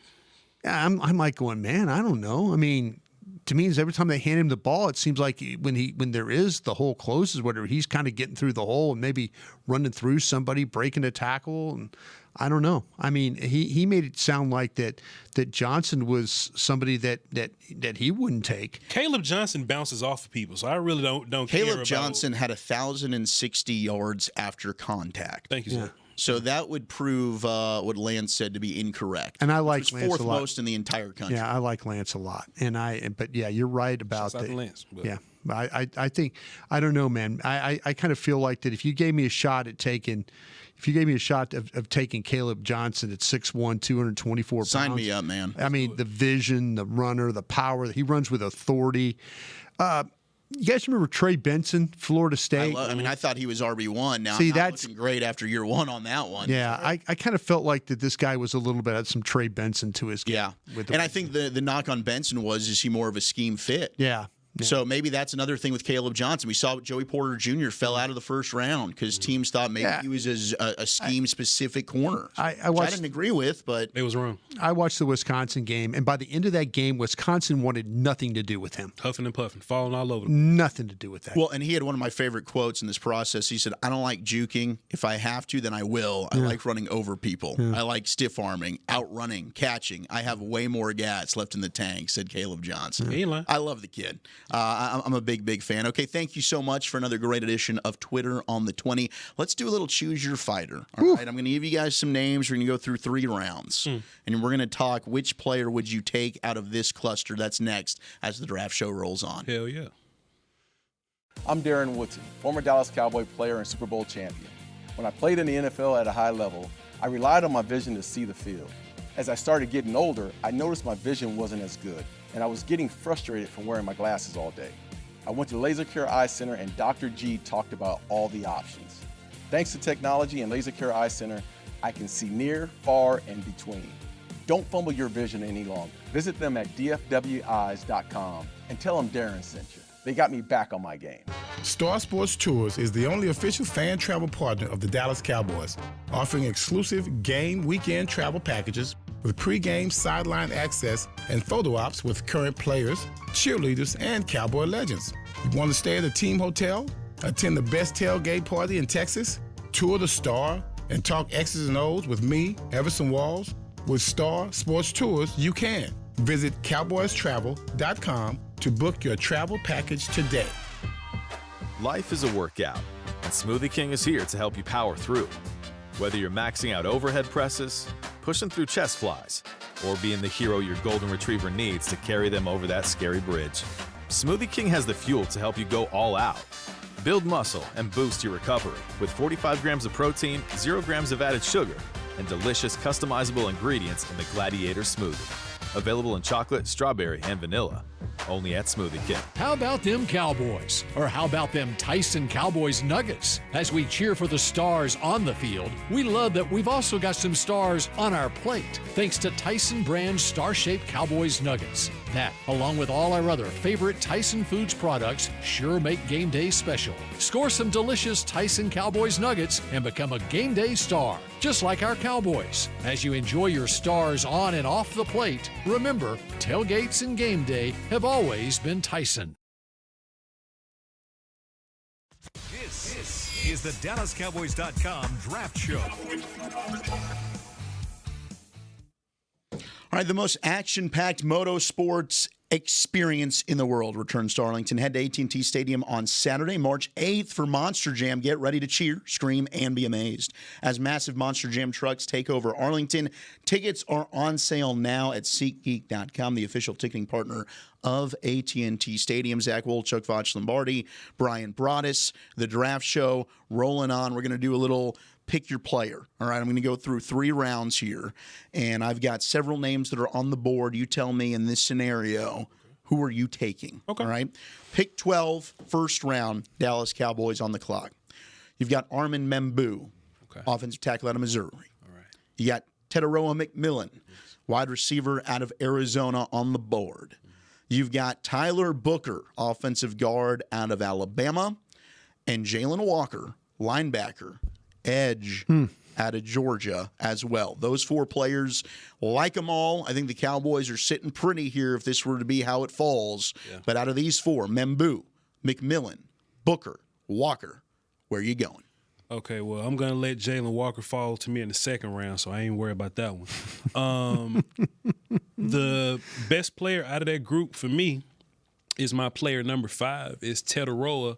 Yeah, I'm like going, man, I don't know. I mean, to me, every time they hand him the ball, it seems like when there is the hole closes, whatever, he's kind of getting through the hole and maybe running through somebody, breaking a tackle, and I don't know. I mean, he made it sound like that Johnson was somebody that he wouldn't take. Caleb Johnson bounces off of people, so I really don't care Caleb about. Johnson had 1,060 yards after contact. Thank you, sir. So that would prove what Lance said to be incorrect. And I like Lance fourth a lot. Most in the entire country. Yeah, I like Lance a lot. But yeah, you're right about that. Lance, yeah, I think I don't know, man. I kind of feel like that if you gave me a shot of taking Caleb Johnson at 6'1", 224 pounds. Sign me up, man. I mean, the vision, the runner, the power. He runs with authority. You guys remember Trey Benson, Florida State? I thought he was RB1. Now, that's looking great after year one on that one. Yeah, I kind of felt like that this guy was a little bit had some Trey Benson to his game. Yeah, and I think the knock on Benson is he more of a scheme fit? Yeah. Yeah. So maybe that's another thing with Caleb Johnson. We saw Joey Porter Jr. fell out of the first round because teams thought maybe he was a scheme-specific corner, which I didn't agree with, but it was wrong. I watched the Wisconsin game, and by the end of that game, Wisconsin wanted nothing to do with him. Huffing and puffing, falling all over. Nothing to do with that. Well, and he had one of my favorite quotes in this process. He said, "I don't like juking. If I have to, then I will. I like running over people. I like stiff-arming, outrunning, catching. I have way more gas left in the tank," said Caleb Johnson. I love the kid. I'm a big fan. Okay, thank you so much for another great edition of Twitter on the 20. Let's do a little Choose Your Fighter. All right, I'm going to give you guys some names. We're going to go through 3 rounds, and we're going to talk which player would you take out of this cluster. That's next as the draft show rolls on. Hell yeah. I'm Darren Woodson, former Dallas Cowboy player and Super Bowl champion. When I played in the NFL at a high level, I relied on my vision to see the field. As I started getting older, I noticed my vision wasn't as good, and I was getting frustrated from wearing my glasses all day. I went to Laser Care Eye Center, and Dr. G talked about all the options. Thanks to technology and Laser Care Eye Center, I can see near, far, and between. Don't fumble your vision any longer. Visit them at dfweyes.com and tell them Darren sent you. They got me back on my game. Star Sports Tours is the only official fan travel partner of the Dallas Cowboys, offering exclusive game weekend travel packages with pre-game sideline access and photo ops with current players, cheerleaders, and Cowboy legends. You want to stay at a team hotel, attend the best tailgate party in Texas, tour the Star, and talk X's and O's with me, Everson Walls? With Star Sports Tours, you can. Visit cowboystravel.com to book your travel package today. Life is a workout, and Smoothie King is here to help you power through. Whether you're maxing out overhead presses, pushing through chest flies, or being the hero your golden retriever needs to carry them over that scary bridge, Smoothie King has the fuel to help you go all out. Build muscle and boost your recovery with 45 grams of protein, 0 grams of added sugar, and delicious customizable ingredients in the Gladiator Smoothie. Available in chocolate, strawberry, and vanilla. Only at Smoothie King. How about them Cowboys? Or how about them Tyson Cowboys Nuggets? As we cheer for the stars on the field, we love that we've also got some stars on our plate, thanks to Tyson brand star-shaped Cowboys Nuggets. That, along with all our other favorite Tyson Foods products, sure make game day special. Score some delicious Tyson Cowboys Nuggets and become a game day star, just like our Cowboys. As you enjoy your stars on and off the plate, remember, tailgates and game day have always been Tyson. This is the DallasCowboys.com Draft Show. All right, the most action-packed motorsports experience in the world returns to Arlington. Head to AT&T Stadium on Saturday, March 8th for Monster Jam. Get ready to cheer, scream, and be amazed as massive Monster Jam trucks take over Arlington. Tickets are on sale now at SeatGeek.com, the official ticketing partner of AT&T Stadium. Zach Wolchuk, Voch Lombardi, BryanBroaddus, the draft show rolling on. We're going to do a little pick your player. All right, I'm going to go through 3 rounds here, and I've got several names that are on the board. You tell me in this scenario, who are you taking? Okay. All right, pick 12, first round, Dallas Cowboys on the clock. You've got Armin Membu, offensive tackle out of Missouri. All right. You got Teteroa McMillan, wide receiver out of Arizona on the board. You've got Tyler Booker, offensive guard out of Alabama, and Jalen Walker, linebacker, edge out of Georgia as well. Those 4 players, like them all. I think the Cowboys are sitting pretty here if this were to be how it falls. Yeah. But out of these 4, Membu, McMillan, Booker, Walker, where are you going? Okay, well, I'm going to let Jalen Walker fall to me in the second round, so I ain't worried about that one. The best player out of that group for me is my player number 5, is Teteroa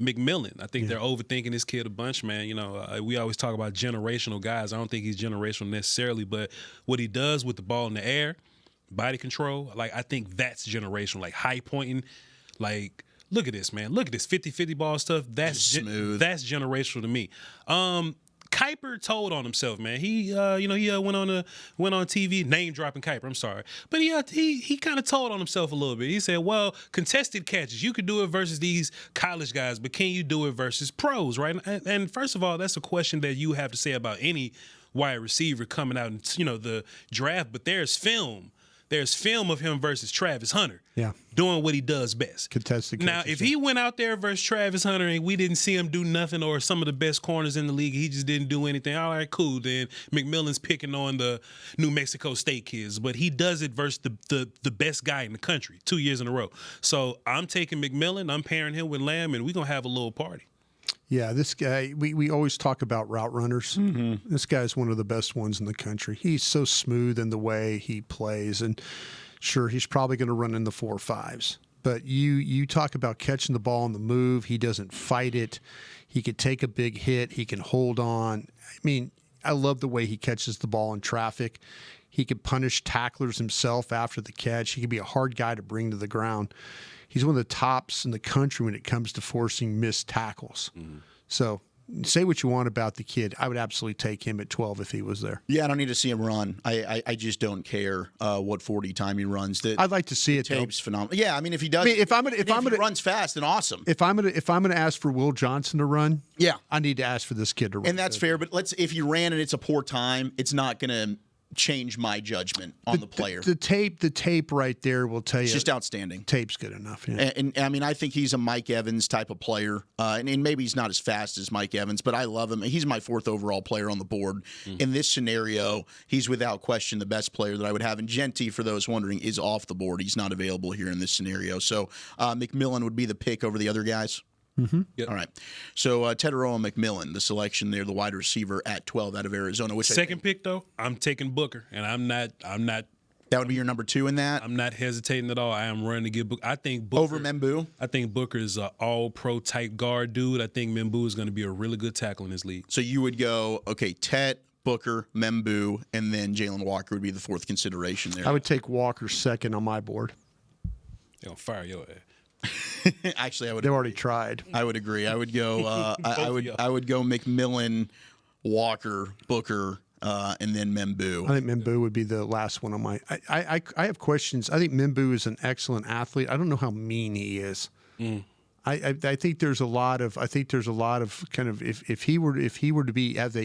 McMillan. I think they're overthinking this kid a bunch, man. You know, we always talk about generational guys. I don't think he's generational necessarily, but what he does with the ball in the air, body control, like I think that's generational. Like high pointing, like look at this, man. Look at this 50-50 ball stuff. That's smooth. That's generational to me. Kuiper told on himself, man. He went on TV, name dropping Kuiper. I'm sorry, but he kind of told on himself a little bit. He said, "Well, contested catches, you could do it versus these college guys, but can you do it versus pros?" Right? And first of all, that's a question that you have to say about any wide receiver coming out in the draft. But there's film. There's film of him versus Travis Hunter doing what he does best. Contested catches. Now, if he went out there versus Travis Hunter and we didn't see him do nothing, or some of the best corners in the league, he just didn't do anything, all right, cool. Then McMillan's picking on the New Mexico State kids, but he does it versus the best guy in the country 2 years in a row. So I'm taking McMillan, I'm pairing him with Lamb, and we're going to have a little party. Yeah, this guy, we always talk about route runners. Mm-hmm. This guy's one of the best ones in the country. He's so smooth in the way he plays. And sure, he's probably going to run in the 4.5s. But you talk about catching the ball on the move. He doesn't fight it. He could take a big hit. He can hold on. I mean, I love the way he catches the ball in traffic. He could punish tacklers himself after the catch. He could be a hard guy to bring to the ground. He's one of the tops in the country when it comes to forcing missed tackles. Mm-hmm. So say what you want about the kid. I would absolutely take him at 12 if he was there. Yeah, I don't need to see him run. I just don't care what 40 time he runs. I'd like to see it. Tape's phenomenal. Yeah, I mean if he does, if he runs fast, then awesome. If I'm gonna ask for Will Johnson to run, yeah, I need to ask for this kid to run. And that's fair. But if he ran and it's a poor time, it's not gonna change my judgment on the player. The tape right there will tell you. It's just outstanding. Tape's good enough. Yeah. And I mean, I think he's a Mike Evans type of player. And maybe he's not as fast as Mike Evans, but I love him. He's my 4th overall player on the board. Mm. In this scenario, he's without question the best player that I would have. And Genty, for those wondering, is off the board. He's not available here in this scenario. So McMillan would be the pick over the other guys. Mm-hmm. Yep. All right. So Teteroa McMillan, the selection there, the wide receiver at 12 out of Arizona. Which second pick though, I'm taking Booker, and I'm not. That would be your number 2 in that. I'm not hesitating at all. I am running to get Booker. I think Booker over Membu. I think Booker is an all-pro type guard dude. I think Membu is going to be a really good tackle in this league. So you would go Tet, Booker, Membu, and then Jalen Walker would be the 4th consideration there. I would take Walker second on my board. They're gonna fire your ass. Actually, I would. They've already tried. I would agree. I would go. I would go McMillan, Walker, Booker, and then Membu. I think Membu would be the last one on my. I have questions. I think Membu is an excellent athlete. I don't know how mean he is. Mm. I think there's a lot of kind of if he were to be have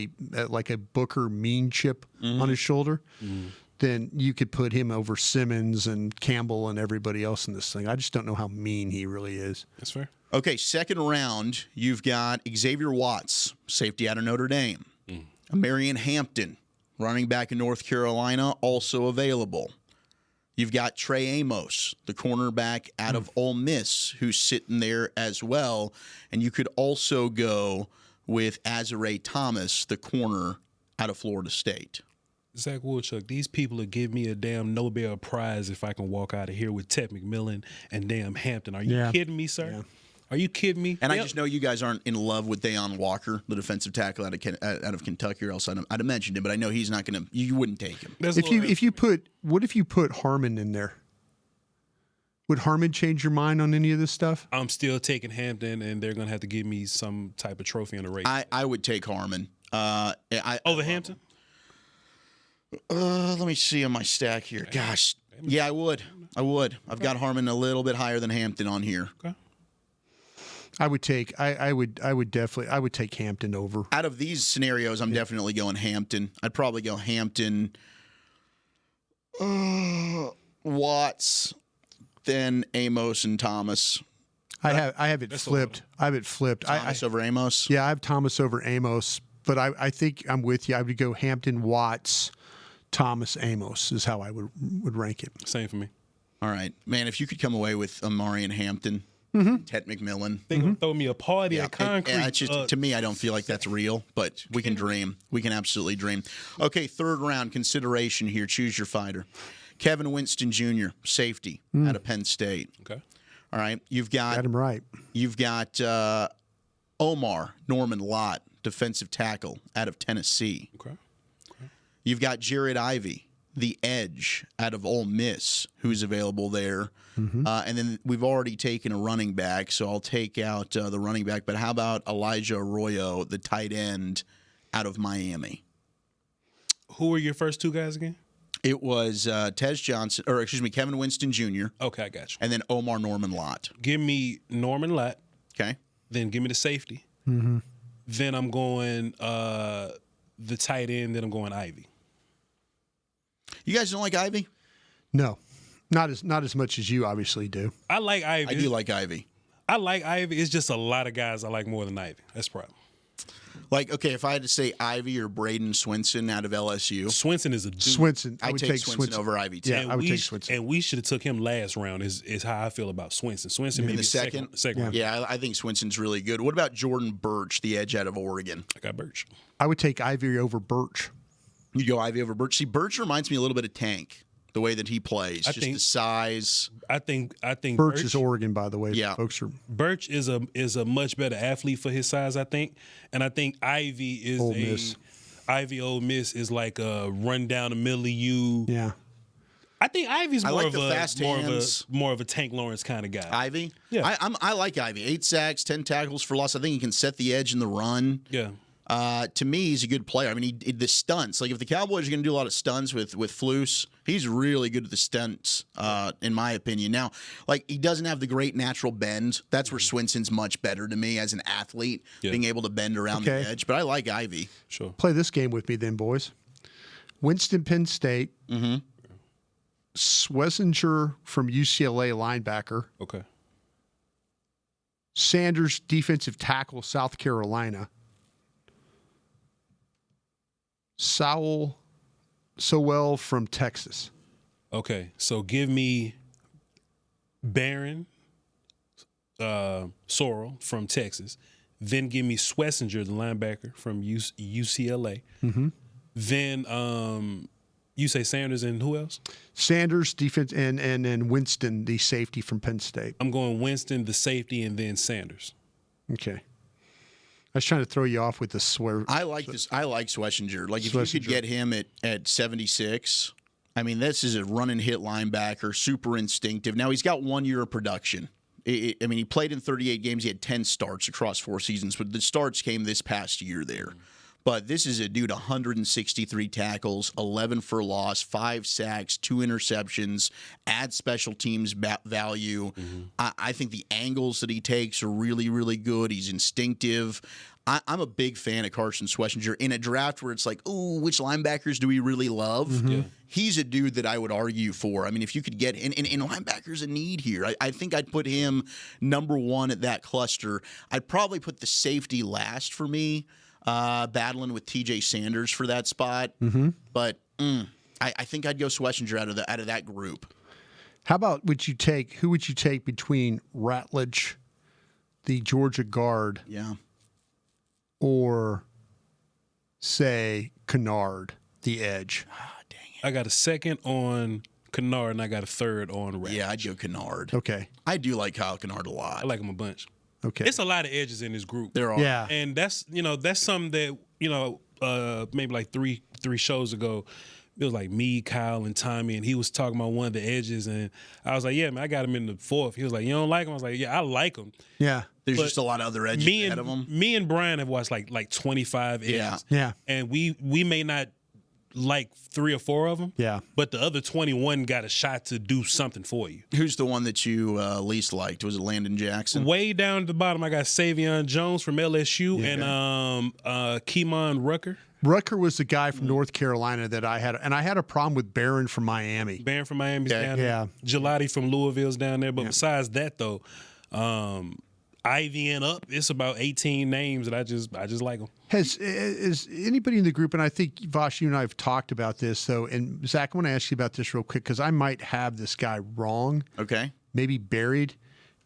like a Booker mean chip on his shoulder. Mm. Then you could put him over Simmons and Campbell and everybody else in this thing. I just don't know how mean he really is. That's fair. Okay, second round, you've got Xavier Watts, safety out of Notre Dame. Marion Hampton, running back in North Carolina, also available. You've got Trey Amos, the cornerback out of Ole Miss, who's sitting there as well. And you could also go with Azare Thomas, the corner out of Florida State. Zach Wolchuk, these people will give me a damn Nobel Prize if I can walk out of here with Ted McMillan and damn Hampton. Are you kidding me, sir? Yeah. Are you kidding me? And I just know you guys aren't in love with Deion Walker, the defensive tackle out of Kentucky, or else I'd have mentioned him. But I know he's not going to. You wouldn't take him. If you put Harmon in there? Would Harmon change your mind on any of this stuff? I'm still taking Hampton, and they're going to have to give me some type of trophy on the race. I would take Harmon. Over Hampton? Let me see on my stack here. Gosh. Yeah, I would. I've got Harmon a little bit higher than Hampton on here. Okay. I would take Hampton over. Out of these scenarios, I'm definitely going Hampton. I'd probably go Hampton, Watts, then Amos and Thomas. I have it flipped. Thomas over Amos? Yeah, I have Thomas over Amos, but I think I'm with you. I would go Hampton, Watts, Thomas, Amos is how I would rank it. Same for me. All right. Man, if you could come away with Amari and Hampton, Ted McMillan. They're going to throw me a party at Concrete. It's just, to me, I don't feel like that's real, but we can dream. We can absolutely dream. Okay, third round consideration here. Choose your fighter. Kevin Winston Jr., safety out of Penn State. Okay. All right. You've got him right. You've got Omar Norman Lott, defensive tackle out of Tennessee. Okay. You've got Jared Ivey, the edge out of Ole Miss, who's available there. And then we've already taken a running back, so I'll take out the running back. But how about Elijah Arroyo, the tight end out of Miami? Who were your first two guys again? It was Kevin Winston Jr. Okay, I got you. And then Omar Norman Lott. Give me Norman Lott. Okay. Then give me the safety. Then I'm going the tight end. Then I'm going Ivy. You guys don't like Ivy? No, not as much as you obviously do. I like Ivy. I do like Ivy. I like Ivy. It's just a lot of guys I like more than Ivy. That's the problem. Like, okay, if I had to say Ivy or Braden Swinson out of LSU. Swinson is a dude. Swinson. I would take Swinson over Ivy, too. Yeah, I would take Swinson. And we should have took him last round is how I feel about Swinson. Swinson maybe the second round. Yeah, I think Swinson's really good. What about Jordan Birch, the edge out of Oregon? I got Birch. I would take Ivy over Birch. You go Ivy over Birch. See, Birch reminds me a little bit of Tank, the way that he plays, the size. I think Birch is Oregon, by the way. Yeah, folks are. Birch is a much better athlete for his size, I think, and I think Ivy is Ole Miss is like a run down the middle of you. Yeah. I think Ivy's more of a Tank Lawrence kind of guy. Ivy? Yeah. I like Ivy. 8 sacks, 10 tackles for loss. I think he can set the edge in the run. Yeah. To me, he's a good player. I mean, the stunts. Like, if the Cowboys are going to do a lot of stunts with Flus, he's really good at the stunts, in my opinion. Now, like, he doesn't have the great natural bend. That's where Swinson's much better to me as an athlete, being able to bend around the edge. But I like Ivy. Sure. Play this game with me then, boys. Winston, Penn State. Schlesinger from UCLA, linebacker. Okay. Sanders, defensive tackle, South Carolina. Sowell from Texas. Okay, so give me Barron, Sorrell from Texas. Then give me Schlesinger, the linebacker from UCLA. Then you say Sanders and who else? Sanders, defense, and then Winston, the safety from Penn State. I'm going Winston, the safety, and then Sanders. Okay. I was trying to throw you off with the swear. I like this. I like Schlesinger. Like, if you could get him at 76, I mean, this is a run and hit linebacker, super instinctive. Now, he's got 1 year of production. I mean, he played in 38 games. He had 10 starts across 4 seasons, but the starts came this past year there. But this is a dude, 163 tackles, 11 for loss, 5 sacks, 2 interceptions, adds special teams value. I think the angles that he takes are really, really good. He's instinctive. I'm a big fan of Carson Schlesinger. In a draft where it's like, ooh, which linebackers do we really love? He's a dude that I would argue for. I mean, if you could get – and linebacker's a need here. I think I'd put him number 1 at that cluster. I'd probably put the safety last for me. Battling with TJ Sanders for that spot, but I think I'd go Schlesinger out of that group. How about who would you take between Ratledge, the Georgia guard, or say Kennard? the edge. I got a second on Kennard, and I got a third on Ravage. Yeah, I'd go Kennard. Okay. I do like Kyle Kennard a lot. I like him a bunch. Okay. It's a lot of edges in this group. There are. Yeah. And that's something that, maybe like three shows ago, it was like me, Kyle, and Tommy, and he was talking about one of the edges, and I was like, yeah, man, I got him in the fourth. He was like, you don't like him? I was like, yeah, I like him. Yeah. There's But just a lot of other edges ahead of him. Me and Brian have watched like 25 edges. Yeah. Yeah. And we may not like 3 or 4 of them. Yeah. But the other 21 got a shot to do something for you. Who's the one that you least liked? Was it Landon Jackson? Way down at the bottom, I got Savion Jones from LSU and Keemon Rucker. Rucker was the guy from North Carolina that I had, and I had a problem with Barron from Miami. Barron from Miami's down there. Yeah. Gelati from Louisville's down there. But besides that, though, Ivy and up, it's about 18 names that I just like them. Is anybody in the group, and I think, Voch, you and I have talked about this, though, and Zach, I want to ask you about this real quick because I might have this guy wrong. Okay. Maybe buried.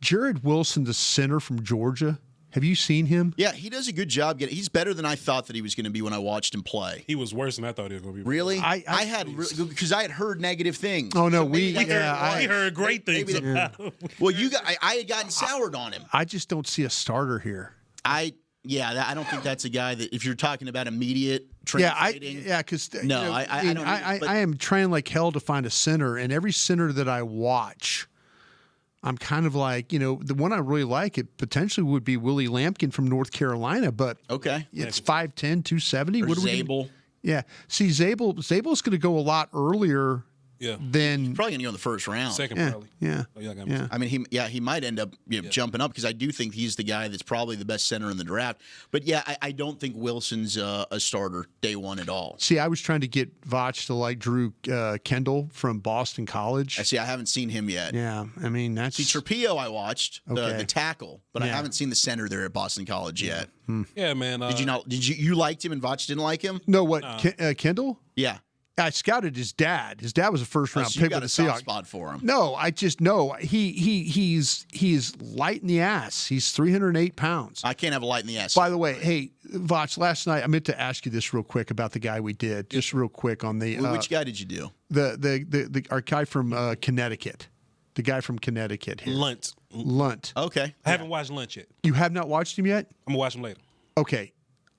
Jared Wilson, the center from Georgia. Have you seen him? Yeah, he does a good job. He's better than I thought that he was going to be when I watched him play. He was worse than I thought he was going to be. Really? I had because I had heard negative things. Oh no, So we heard great things about him. Well, I had gotten soured on him. I just don't see a starter here. I don't think that's a guy that if you're talking about immediate translating. Because no, I don't. I am trying like hell to find a center, and every center that I watch, I'm kind of like, the one I really like, it potentially would be Willie Lampkin from North Carolina, but okay, it's 5'10", 270. What do we? Zabel. Yeah, see, Zabel's going to go a lot earlier. Yeah. Then probably gonna go in the first round. Second, probably. Yeah. Oh, yeah. Yeah. I mean, he might end up jumping up because I do think he's the guy that's probably the best center in the draft. But yeah, I don't think Wilson's a starter day one at all. See, I was trying to get Voch to like Drew Kendall from Boston College. I haven't seen him yet. Yeah, I mean that's. See, Trapillo I watched the tackle, but I Yeah. haven't seen the center there at Boston College yet. Yeah, man. Did you not? Did you liked him and Voch didn't like him? No, what Kendall? Yeah. I scouted his dad. His dad was a first-round So you pick got with a the soft Seahawks. spot for him. No, I just know he's light in the ass. He's 308 pounds. I can't have a light in the ass. By the way, hey, Voch, last night I meant to ask you this real quick about the guy we did. Just real quick on the Which guy did you do? Our guy from Connecticut. The guy from Connecticut here. Lunt. Okay. I haven't watched Lunch yet. You have not watched him yet? I'm going to watch him later. Okay.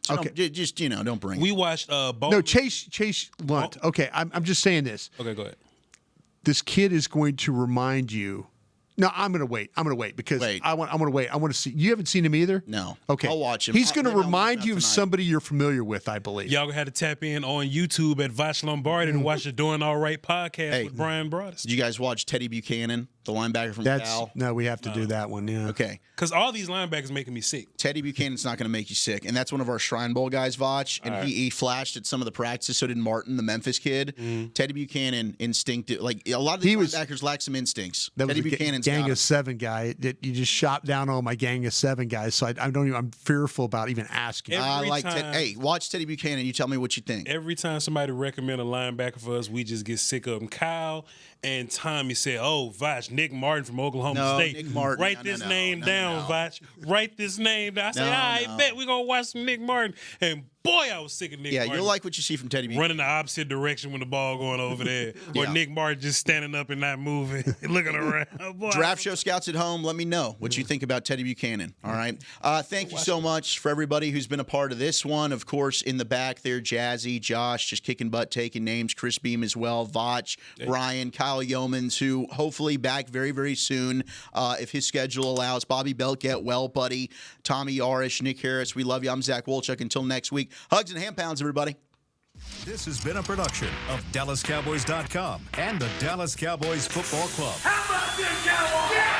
So just don't bring. We watched Bowman. No, Chase Lunt. Okay, I'm just saying this. Okay, go ahead. This kid is going to remind you. No, I'm going to wait. Because I want to wait. I want to see. You haven't seen him either? No. Okay. I'll watch him. He's going to Maybe I'll remind watch you of tonight. somebody you're familiar with, I believe. Y'all had to tap in on YouTube at Voch Lombardi to watch the Doing All Right podcast with BryanBroaddus. Did you guys watch Teddy Buchanan, the linebacker from Cal? No, we have to do that one. Yeah. Okay. Because all these linebackers making me sick. Teddy Buchanan's not going to make you sick, and that's one of our Shrine Bowl guys, Voch, and he flashed at some of the practices. So did Martin, the Memphis kid. Teddy Buchanan, instinctive. Like a lot of these linebackers lack some instincts. That was Teddy a Buchanan's gang got him. of 7 guy that you just shot down on my gang of 7 guys. So I'm fearful about even asking. Hey, watch Teddy Buchanan. You tell me what you think. Every time somebody recommend a linebacker for us, we just get sick of them. Kyle and Tommy said, "Oh, Voch, Nick Martin from Oklahoma State. Nick Martin. Write this name down, Voch. Write this name down." I said, I bet we're going to watch some Nick Martin. And boy, I was sick of Nick Martin. You'll like what you see from Teddy Buchanan. Running the opposite direction when the ball going over there. Or Nick Martin just standing up and not moving, looking around. Boy, Draft Show Scouts at home, let me know what you think about Teddy Buchanan. All right. Thank you so much for everybody who's been a part of this one. Of course, in the back there, Jazzy, Josh, just kicking butt, taking names, Chris Beam as well, Voch, Brian, Kyle Yeomans, who hopefully back very, very soon if his schedule allows. Bobby Belt, get well, buddy. Tommy Yarish, Nick Harris, we love you. I'm Zack Wolchuk. Until next week, hugs and hand pounds, everybody. This has been a production of DallasCowboys.com and the Dallas Cowboys Football Club. How about this, Cowboys? Yeah!